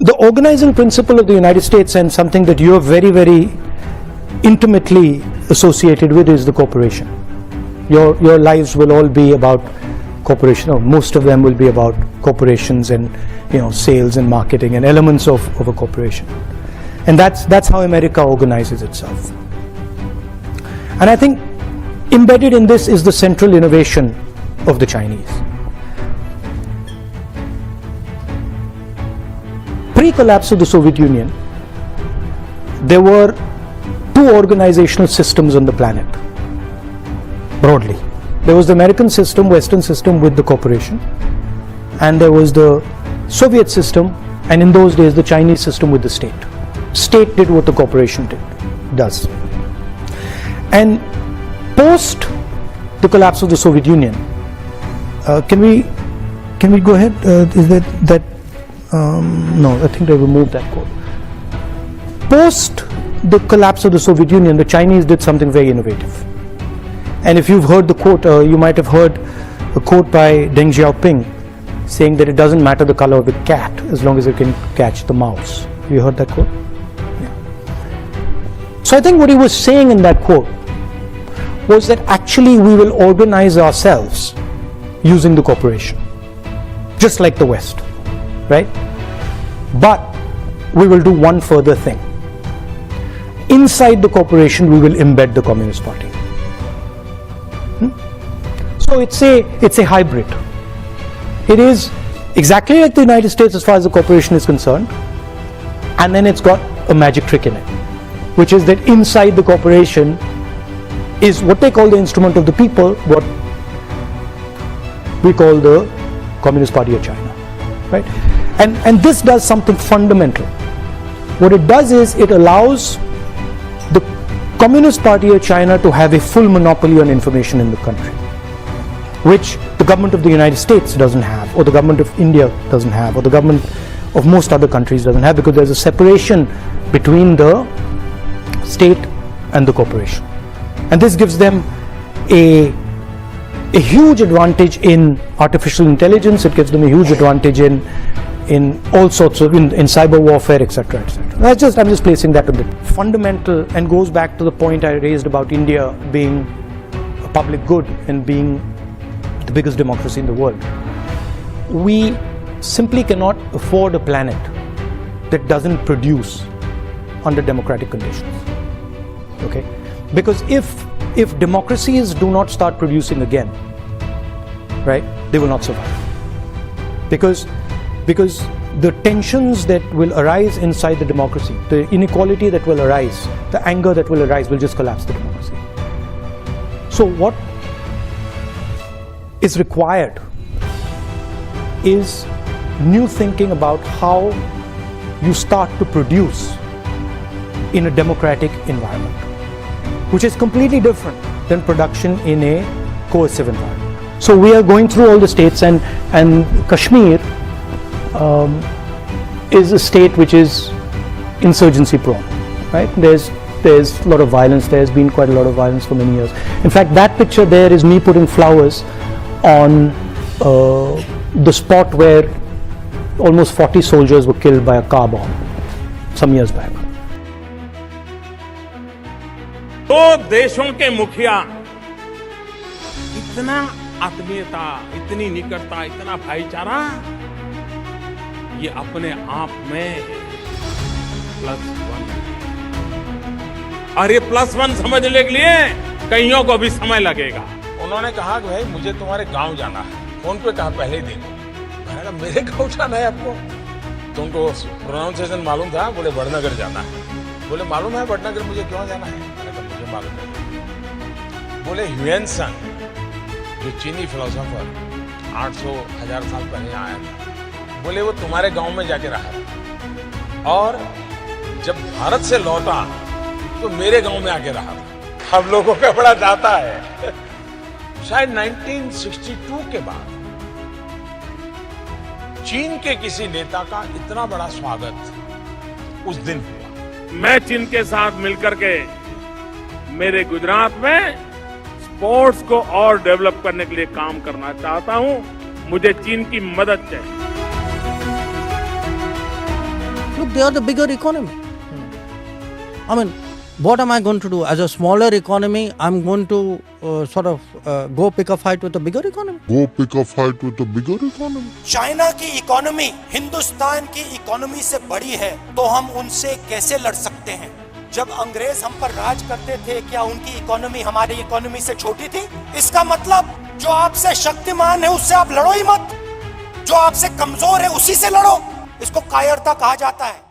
the organizing principle of the United States, and something that you are very, very intimately associated with, is the corporation. Your lives will all be about corporation, or most of them will be about corporations and sales and marketing and elements of a corporation. And that's how America organizes itself. And I think embedded in this is the central innovation of the Chinese. Pre-collapse of the Soviet Union, there were two organizational systems on the planet, broadly. There was the American system, Western system with the corporation, and there was the Soviet system, and in those days the Chinese system with the state. State did what the corporation does. And post the collapse of the Soviet Union, can we go ahead? Is that no, I think they removed that quote. Post the collapse of the Soviet Union, the Chinese did something very innovative. And if you've heard the quote, you might have heard a quote by Deng Xiaoping saying that it doesn't matter the color of the cat as long as it can catch the mouse. Have you heard that quote? Yeah. So I think what he was saying in that quote was that actually we will organize ourselves using the corporation, just like the West, right? But we will do one further thing. Inside the corporation, we will embed the Communist Party. So it's a hybrid. It is exactly like the United States as far as the corporation is concerned, and then it's got a magic trick in it, which is that inside the corporation is what they call the instrument of the people, what we call the Communist Party of China, right? And this does something fundamental. What it does is it allows the Communist Party of China to have a full monopoly on information in the country, which the government of the United States doesn't have, or the government of India doesn't have, or the government of most other countries doesn't have, because there's a separation between the state and the corporation. And this gives them a huge advantage in artificial intelligence. It gives them a huge advantage in all sorts of, in cyber warfare, etc., etc. I'm just placing that on the fundamental, and goes back to the point I raised about India being a public good and being the biggest democracy in the world. We simply cannot afford a planet that doesn't produce under democratic conditions. Okay? Because if democracies do not start producing again, right, they will not survive. Because the tensions that will arise inside the democracy, the inequality that will arise, the anger that will arise, will just collapse the democracy. So what is required is new thinking about how you start to produce in a democratic environment, which is completely different than production in a coercive environment. So we are going through all the states, and Kashmir is a state which is insurgency prone, right? There's a lot of violence. There's been quite a lot of violence for many years. In fact, that picture there is me putting flowers on the spot where almost 40 soldiers were killed by a car bomb some years back. दो देशों के मुखिया इतना आत्मीयता, इतनी निकटता, इतना भाईचारा, ये अपने आप में +1, और ये +1 समझने के लिए कईयों को भी समय लगेगा। उन्होंने कहा कि भाई मुझे तुम्हारे गांव जाना है, फोन पे कहा पहले ही दिन। मैंने कहा मेरे गांव जाना है आपको? तुमको प्रोनाउंसिएशन मालूम था? बोले वडनगर जाना है। बोले मालूम है वडनगर मुझे क्यों जाना है? मैंने कहा मुझे मालूम है। बोले ह्यूएन जो चीनी फिलोसोफर 800-1000 साल पहले आया था, बोले वो तुम्हारे गांव में जाके रहा था, और जब भारत से लौटा तो मेरे गांव में आके रहा था। हम लोगों का बड़ा जाता है। शायद 1962 के बाद चीन के किसी नेता का इतना बड़ा स्वागत उस दिन हुआ। मैं चीन के साथ मिलकर के मेरे गुजरात में स्पोर्ट्स को और डेवलप करने के लिए काम करना चाहता हूं। मुझे चीन की मदद चाहिए। look, they are the bigger economy. I mean, what am I going to do? As a smaller economy, I'm going to go pick a fight with a bigger economy. China की इकोनॉमी हिंदुस्तान की economy से बड़ी है, तो हम उनसे कैसे लड़ सकते हैं? जब अंग्रेज हम पर राज करते थे, क्या उनकी इकोनॉमी हमारी इकोनॉमी से छोटी थी? इसका मतलब जो आपसे शक्तिमान है उससे आप लड़ो ही मत, जो आपसे कमजोर है उसी से लड़ो। इसको कायरता कहा जाता है।